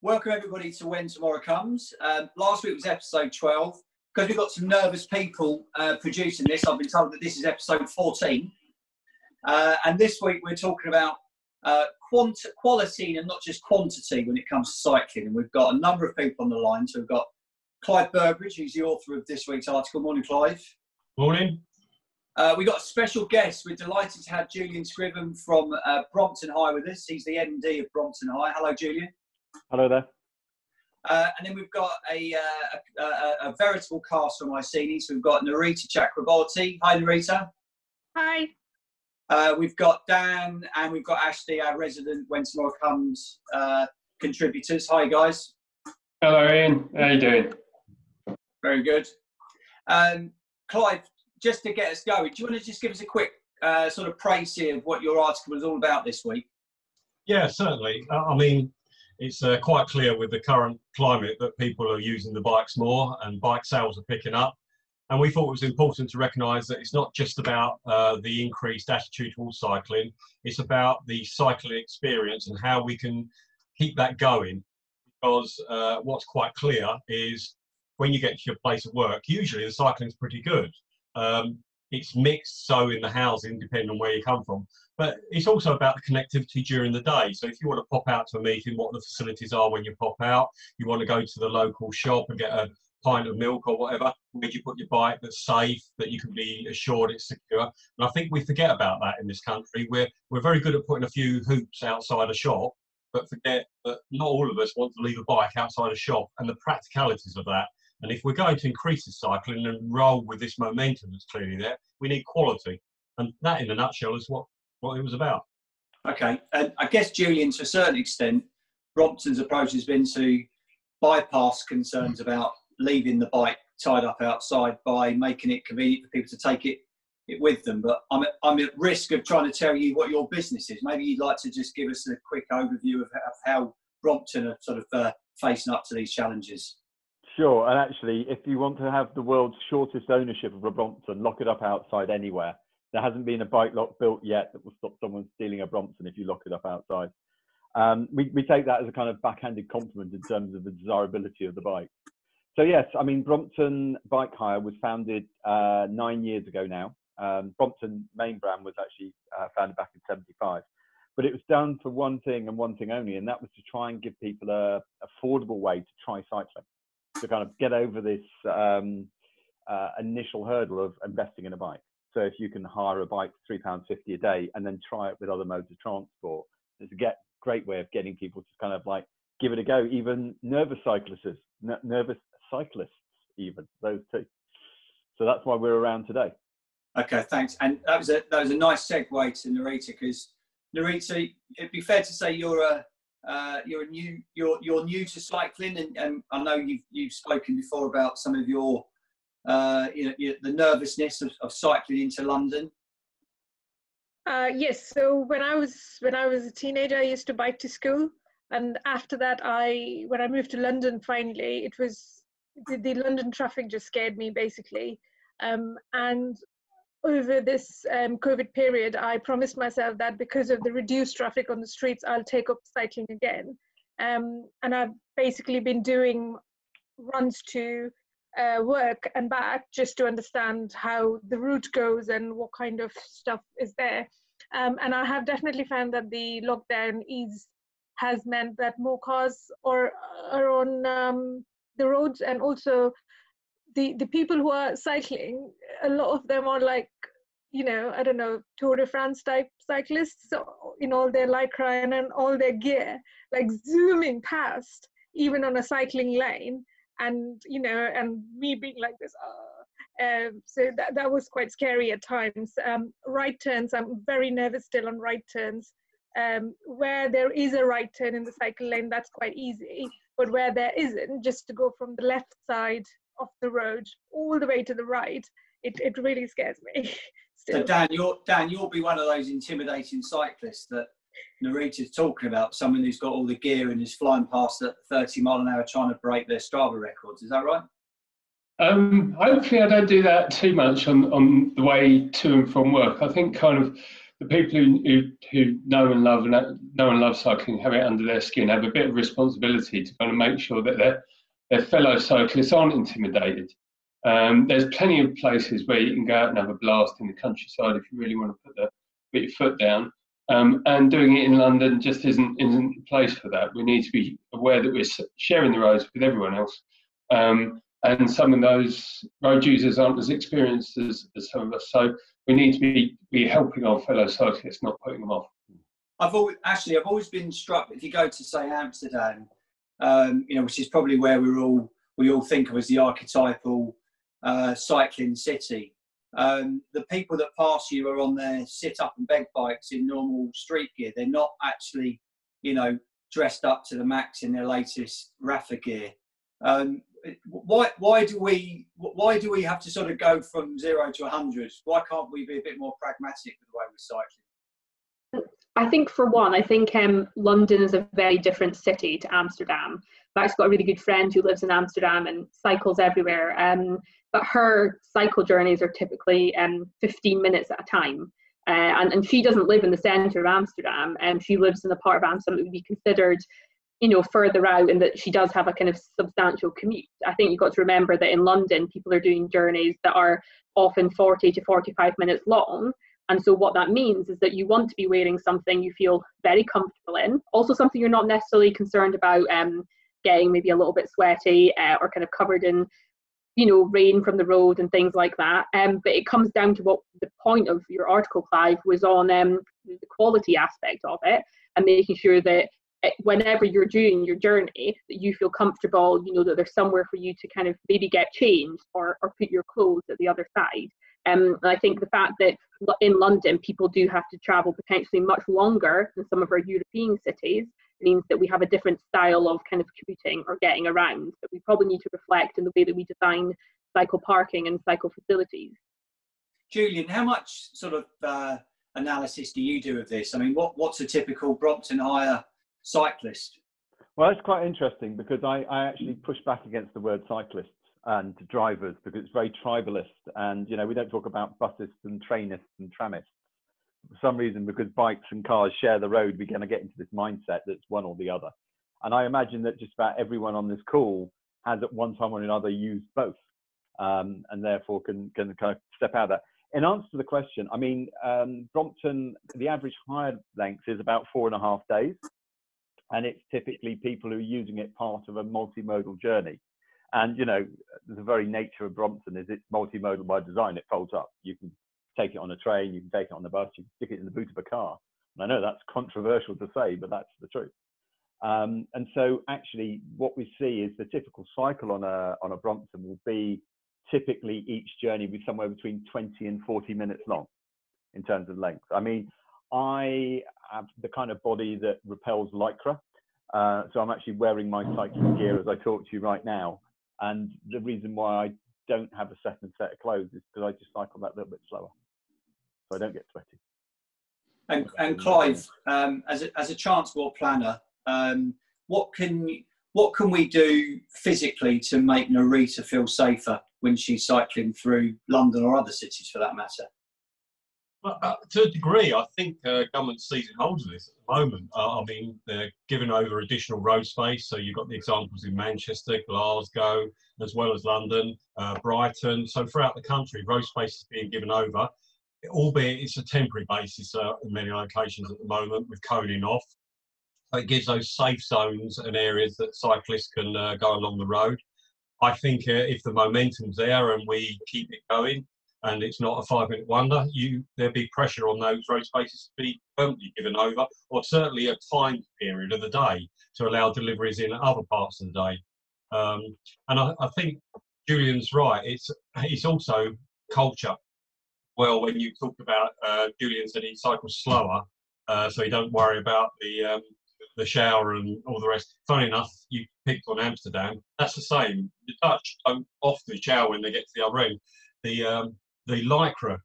Welcome everybody to When Tomorrow Comes. Last week was episode 12. Because we've got some nervous people producing this, I've been told that this is episode 14. And this week we're talking about quality and not just quantity when it comes to cycling. And we've got a number of people on the line. So we've got Clive Burbridge, who's the author of this week's article. Morning, Clive. Morning. We've got a special guest. We're delighted to have Julian Scriven from Brompton High with us. He's the MD of Brompton High. Hello, Julian. Hello there. And then we've got a veritable cast from Iceni. So we've got Narita Chakraborty. Hi, Narita. Hi. We've got Dan and we've got Ashley, our resident When Tomorrow Comes contributors. Hi, guys. Hello, Ian. How you doing? Very good. Clive, just to get us going, do you want to just give us a quick sort of précis of what your article was all about this week? Yeah, certainly. I mean, it's quite clear with the current climate that people are using the bikes more and bike sales are picking up. And we thought it was important to recognise that it's not just about the increased attitude towards cycling, it's about the cycling experience and how we can keep that going. Because what's quite clear is when you get to your place of work, usually the cycling's pretty good. It's mixed, so in the housing, depending on where you come from. But it's also about the connectivity during the day. So if you want to pop out to a meeting, what the facilities are when you pop out, you want to go to the local shop and get a pint of milk or whatever, where you put your bike that's safe, that you can be assured it's secure. And I think we forget about that in this country. We're very good at putting a few hoops outside a shop, but forget that not all of us want to leave a bike outside a shop and the practicalities of that. And if we're going to increase the cycling and roll with this momentum that's clearly there, we need quality. And that, in a nutshell, is what it was about. Okay. And I guess, Julian, to a certain extent, Brompton's approach has been to bypass concerns about leaving the bike tied up outside by making it convenient for people to take it with them. But I'm at risk of trying to tell you what your business is. Maybe you'd like to just give us a quick overview of how Brompton are sort of facing up to these challenges. Sure, and actually, if you want to have the world's shortest ownership of a Brompton, lock it up outside anywhere. There hasn't been a bike lock built yet that will stop someone stealing a Brompton if you lock it up outside. We take that as a kind of backhanded compliment in terms of the desirability of the bike. So yes, I mean, Brompton Bike Hire was founded 9 years ago now. Brompton main brand was actually founded back in '75. But it was done for one thing and one thing only, and that was to try and give people a affordable way to try cycling, to kind of get over this initial hurdle of investing in a bike. So if you can hire a bike for £3.50 a day and then try it with other modes of transport, it's a great way of getting people to kind of like give it a go. Even nervous cyclists even, those two. So that's why we're around today. Okay, thanks. And that was a nice segue to Narita, because Narita, it'd be fair to say you're new to cycling, and I know you've spoken before about some of your the nervousness of cycling into London. Yes. So when I was a teenager, I used to bike to school, and after that, when I moved to London, finally, it was the London traffic just scared me basically, and over this COVID period, I promised myself that because of the reduced traffic on the streets, I'll take up cycling again. And I've basically been doing runs to work and back just to understand how the route goes and what kind of stuff is there. And I have definitely found that the lockdown has meant that more cars are on the roads, and also the people who are cycling, a lot of them are like, I don't know, Tour de France type cyclists, so in all their lycra and in all their gear, like zooming past, even on a cycling lane, and and me being like this. So that was quite scary at times. Right turns, I'm very nervous still on right turns. Where there is a right turn in the cycle lane, that's quite easy, but where there isn't, just to go from the left side of the road all the way to the right, it really scares me. Still. So Dan, you'll be one of those intimidating cyclists that Narita's talking about, someone who's got all the gear and is flying past at 30 mile an hour trying to break their Strava records. Is that right? Hopefully I don't do that too much on the way to and from work. I think kind of the people who know and love cycling, have it under their skin, have a bit of responsibility to kind of make sure that their fellow cyclists aren't intimidated. There's plenty of places where you can go out and have a blast in the countryside if you really want to put your foot down. And doing it in London just isn't the place for that. We need to be aware that we're sharing the roads with everyone else. And some of those road users aren't as experienced as some of us. So we need to be helping our fellow cyclists, not putting them off. I've always been struck, if you go to, say, Amsterdam, which is probably where we all think of as the archetypal cycling city. The people that pass you are on their sit-up and beg bikes in normal street gear. They're not actually, dressed up to the max in their latest Rafa gear. Why do we have to sort of go from 0 to 100? Why can't we be a bit more pragmatic with the way we're cycling? I think, for one, London is a very different city to Amsterdam. I've actually got a really good friend who lives in Amsterdam and cycles everywhere. But her cycle journeys are typically 15 minutes at a time. And she doesn't live in the centre of Amsterdam, and she lives in a part of Amsterdam that would be considered, further out, and that she does have a kind of substantial commute. I think you've got to remember that in London, people are doing journeys that are often 40 to 45 minutes long. And so what that means is that you want to be wearing something you feel very comfortable in, also something you're not necessarily concerned about getting maybe a little bit sweaty or kind of covered in, rain from the road and things like that. But it comes down to what the point of your article, Clive, was on the quality aspect of it, and making sure that whenever you're doing your journey, that you feel comfortable, that there's somewhere for you to kind of maybe get changed or put your clothes at the other side. And I think the fact that in London, people do have to travel potentially much longer than some of our European cities means that we have a different style of kind of commuting or getting around that we probably need to reflect in the way that we design cycle parking and cycle facilities. Julian, how much sort of analysis do you do of this? I mean, what's a typical Brompton hire cyclist? Well, it's quite interesting because I actually push back against the word cyclists and drivers because it's very tribalist, and we don't talk about buses and trainists and tramists. For some reason, because bikes and cars share the road, we're going to get into this mindset that's one or the other. And I imagine that just about everyone on this call has at one time or another used both, and therefore can kind of step out of that. In answer to the question, I mean, Brompton, the average hire length is about 4.5 days, and it's typically people who are using it part of a multimodal journey. And, the very nature of Brompton is it's multimodal by design. It folds up. You can take it on a train, you can take it on the bus, you can stick it in the boot of a car. And I know that's controversial to say, but that's the truth. And so actually what we see is the typical cycle on a Brompton will be typically each journey be somewhere between 20 and 40 minutes long in terms of length. I mean, I have the kind of body that repels Lycra. So I'm actually wearing my cycling gear as I talk to you right now. And the reason why I don't have a second set of clothes is because I just cycle that little bit slower, so I don't get sweaty. And Clive, as a transport planner, what can we do physically to make Narita feel safer when she's cycling through London or other cities for that matter? Well, to a degree, I think government's seizing hold of this at the moment. I mean, they're giving over additional road space. So you've got the examples in Manchester, Glasgow, as well as London, Brighton. So throughout the country, road space is being given over, albeit it's a temporary basis in many locations at the moment with coning off. It gives those safe zones and areas that cyclists can go along the road. I think if the momentum's there and we keep it going, and it's not a 5-minute wonder, there'd be pressure on those road spaces to be permanently given over, or certainly a time period of the day to allow deliveries in other parts of the day. And I think Julian's right. It's also culture. Well, when you talk about Julian said he cycles slower, so you don't worry about the shower and all the rest. Funny enough, you picked on Amsterdam. That's the same. The Dutch don't often shower when they get to the other end. The Lycra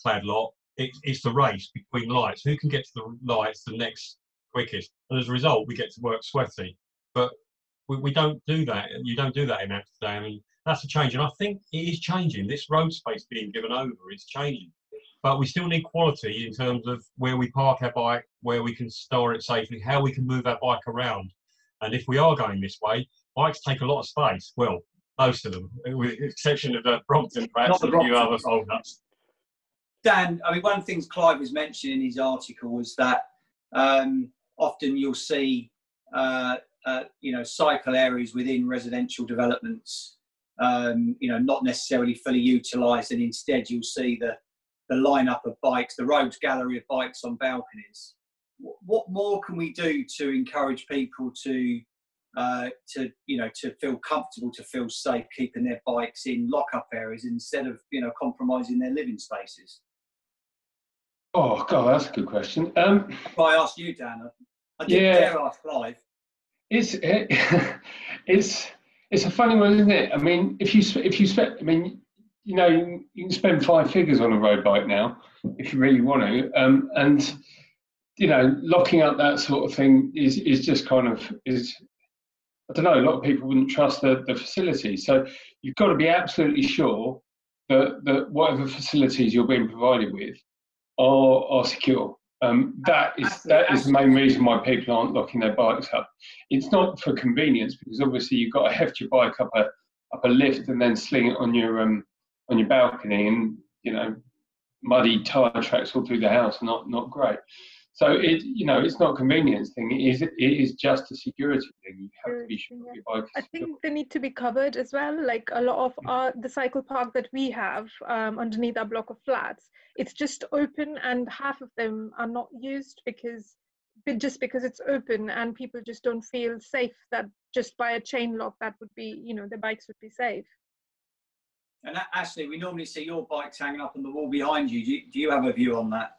clad lot, it's the race between lights. Who can get to the lights the next quickest? And as a result, we get to work sweaty. But we don't do that. You don't do that in Amsterdam. And that's a change. And I think it is changing. This road space being given over is changing. but we still need quality in terms of where we park our bike, where we can store it safely, how we can move our bike around. And if we are going this way, bikes take a lot of space. Well, most of them, with the exception of Brompton, perhaps, and a few other hold-ups. Dan, I mean, one of the things Clive was mentioning in his article was that often you'll see, cycle areas within residential developments, not necessarily fully utilised, and instead you'll see the lineup of bikes, the rogues gallery of bikes on balconies. What more can we do to encourage people to feel comfortable, to feel safe, keeping their bikes in lock-up areas instead of, compromising their living spaces? Oh God, that's a good question. I asked you, Dan. I didn't dare ask Clive. It's a funny one, isn't it? I mean, if you spend, I mean, you can spend 5 figures on a road bike now if you really want to, and locking up that sort of thing is just kind of I don't know. A lot of people wouldn't trust the facilities, so you've got to be absolutely sure that whatever facilities you're being provided with are secure. That is the main reason why people aren't locking their bikes up. It's not for convenience, because obviously you've got to heft your bike up a lift and then sling it on your balcony, and muddy tyre tracks all through the house. Not great. So it's not a convenience thing. It is just a security thing. You have to be sure your bike is I think they need to be covered as well. Like a lot of the cycle park that we have underneath our block of flats, it's just open, and half of them are not used because it's open, and people just don't feel safe that just by a chain lock that would be, the bikes would be safe. And Ashley, we normally see your bikes hanging up on the wall behind you. Do you have a view on that?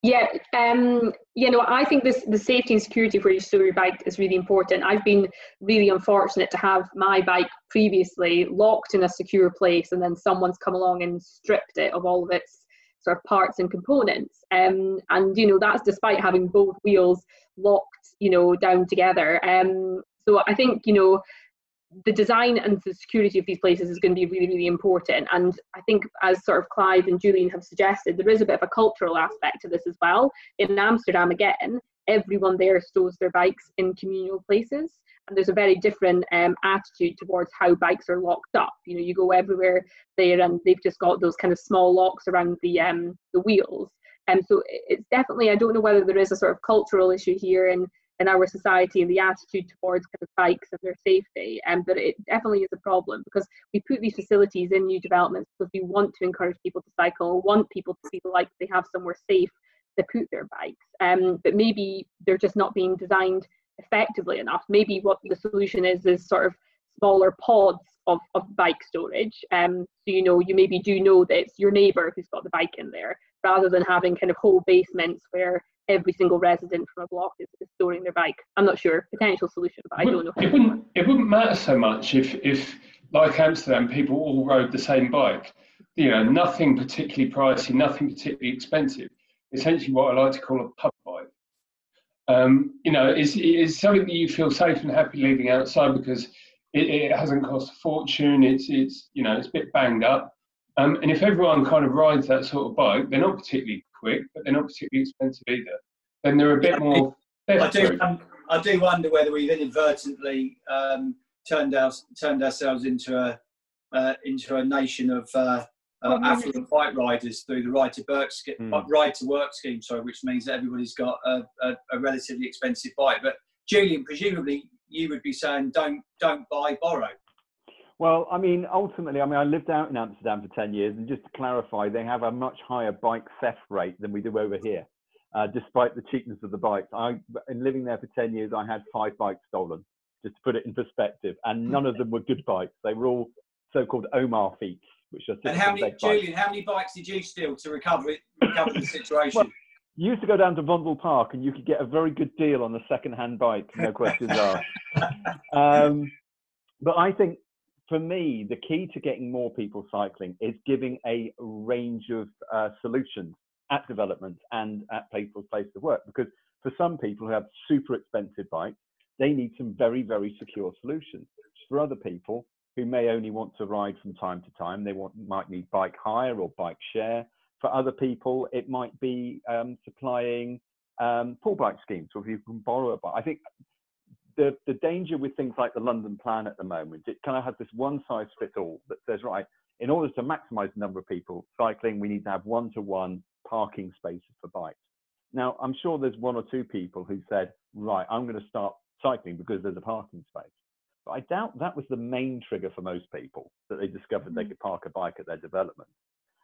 Yeah, I think the safety and security where you store your bike is really important. I've been really unfortunate to have my bike previously locked in a secure place, and then someone's come along and stripped it of all of its sort of parts and components. And that's despite having both wheels locked, down together. So I think, the design and the security of these places is going to be really, really important. And I think, as sort of Clive and Julian have suggested, there is a bit of a cultural aspect to this as well. In Amsterdam, again, everyone there stores their bikes in communal places, and there's a very different attitude towards how bikes are locked up. You go everywhere there, and they've just got those kind of small locks around the wheels. And so it's definitely, I don't know whether there is a sort of cultural issue here in our society and the attitude towards kind of bikes and their safety, but it definitely is a problem, because we put these facilities in new developments because we want to encourage people to cycle, want people to feel like they have somewhere safe to put their bikes, but maybe they're just not being designed effectively enough. Maybe what the solution is sort of smaller pods of bike storage, so you maybe do know that it's your neighbour who's got the bike in there, rather than having kind of whole basements where every single resident from a block is storing their bike. I'm not sure, potential solution, but I don't know. It wouldn't matter so much if like Amsterdam, people all rode the same bike. Nothing particularly pricey, nothing particularly expensive. Essentially what I like to call a pub bike. It's something that you feel safe and happy leaving outside, because it hasn't cost a fortune. It's a bit banged up. And if everyone kind of rides that sort of bike, they're not particularly quick, but they're not particularly expensive either. Then they're a bit more. I do wonder whether we've inadvertently turned ourselves into a nation of affluent bike riders through the ride to work scheme. Which means that everybody's got a relatively expensive bike. But Julian, presumably you would be saying don't buy, borrow. Well, I mean, ultimately, I lived out in Amsterdam for 10 years, and just to clarify, they have a much higher bike theft rate than we do over here, despite the cheapness of the bikes. In living there for 10 years, I had 5 bikes stolen, just to put it in perspective, and none of them were good bikes. They were all so-called Omar feats, which are and how many bikes did you steal to recover the situation? Well, you used to go down to Vondel Park, and you could get a very good deal on a second-hand bike, no questions asked. But I think, for me, the key to getting more people cycling is giving a range of solutions at developments and at people's places of work. Because for some people who have super expensive bikes, they need some very, very secure solutions. For other people who may only want to ride from time to time, they might need bike hire or bike share. For other people, it might be supplying pool bike schemes, or if you can borrow a bike. I think the danger with things like the London Plan at the moment, it kind of has this one-size-fits-all that says, right, in order to maximise the number of people cycling, we need to have one-to-one parking spaces for bikes. Now, I'm sure there's one or two people who said, right, I'm going to start cycling because there's a parking space. But I doubt that was the main trigger for most people, that they discovered they could park a bike at their development.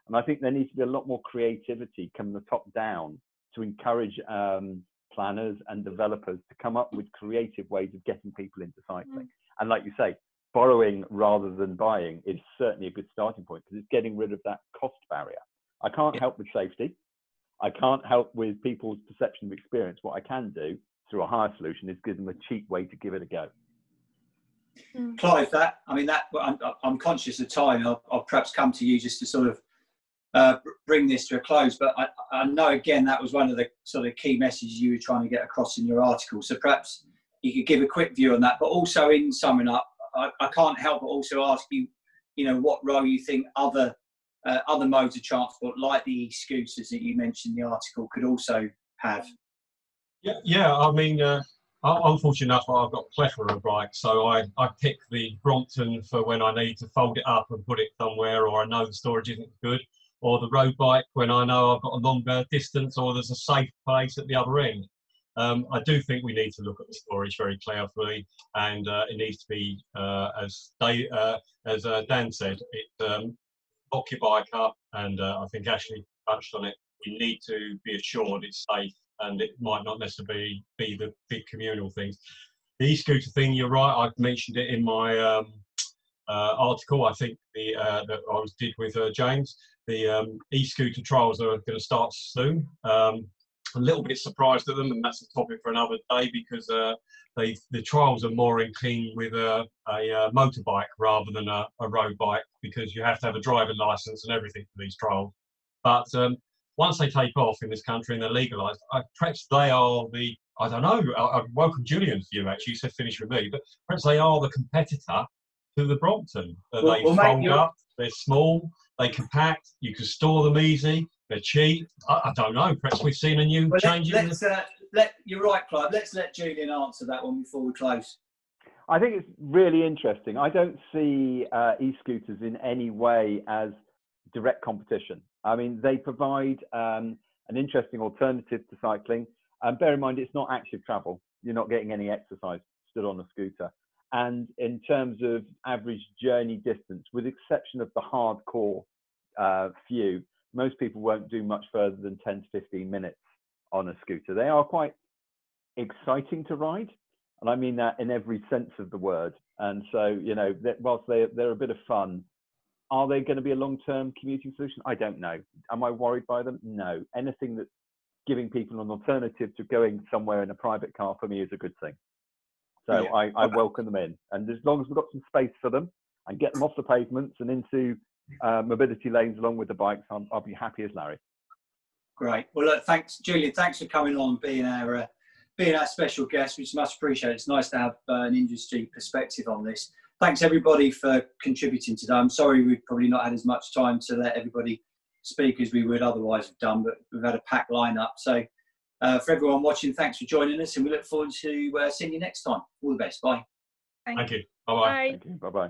And I think there needs to be a lot more creativity coming the top down to encourage planners and developers to come up with creative ways of getting people into cycling. And like you say, borrowing rather than buying is certainly a good starting point, because it's getting rid of that cost barrier. I can't help with safety. I can't help with people's perception of experience. What I can do through a hire solution is give them a cheap way to give it a go. Clive, I'm conscious of time. I'll perhaps come to you just to sort of bring this to a close, but I know again that was one of the sort of key messages you were trying to get across in your article. So perhaps you could give a quick view on that, but also in summing up, I can't help but also ask you, what role you think other modes of transport, like the e-scooters that you mentioned in the article, could also have. Yeah. I mean, I'm fortunate enough I've got a plethora of bikes, so I pick the Brompton for when I need to fold it up and put it somewhere, or I know the storage isn't good, or the road bike when I know I've got a longer distance or there's a safe place at the other end. I do think we need to look at the storage very carefully, and it needs to be, as Dan said, lock your bike up, and I think Ashley touched on it. You need to be assured it's safe, and it might not necessarily be the big communal things. The e-scooter thing, you're right, I've mentioned it in my article, I think that I did with James. The e-scooter trials are going to start soon. A little bit surprised at them, and that's a topic for another day, because the trials are more in clean with a motorbike rather than a road bike, because you have to have a driving license and everything for these trials. But once they take off in this country and they're legalised, perhaps they are the, I don't know, I welcome Julian's view actually, you said finish with me, but perhaps they are the competitor to the Brompton. They fold up, they're small, they compact, you can store them easy, they're cheap. I don't know, perhaps we've seen a new change in You're right, Clive, let's let Julian answer that one before we close. I think it's really interesting. I don't see e-scooters in any way as direct competition. I mean, they provide an interesting alternative to cycling. And bear in mind, it's not active travel. You're not getting any exercise stood on a scooter. And in terms of average journey distance, with exception of the hardcore few, most people won't do much further than 10 to 15 minutes on a scooter. They are quite exciting to ride, and I mean that in every sense of the word. And so, whilst they're a bit of fun, are they going to be a long-term commuting solution? I don't know. Am I worried by them? No. Anything that's giving people an alternative to going somewhere in a private car, for me, is a good thing. So yeah. I welcome them in. And as long as we've got some space for them and get them off the pavements and into mobility lanes along with the bikes, I'll be happy as Larry. Great. Well, look, thanks, Julian. Thanks for coming on, being our special guest, which is much appreciated. It's nice to have an industry perspective on this. Thanks, everybody, for contributing today. I'm sorry we've probably not had as much time to let everybody speak as we would otherwise have done, but we've had a packed lineup. So for everyone watching, thanks for joining us, and we look forward to seeing you next time. All the best. Bye. Thank you. Bye-bye. Thank you. Bye-bye.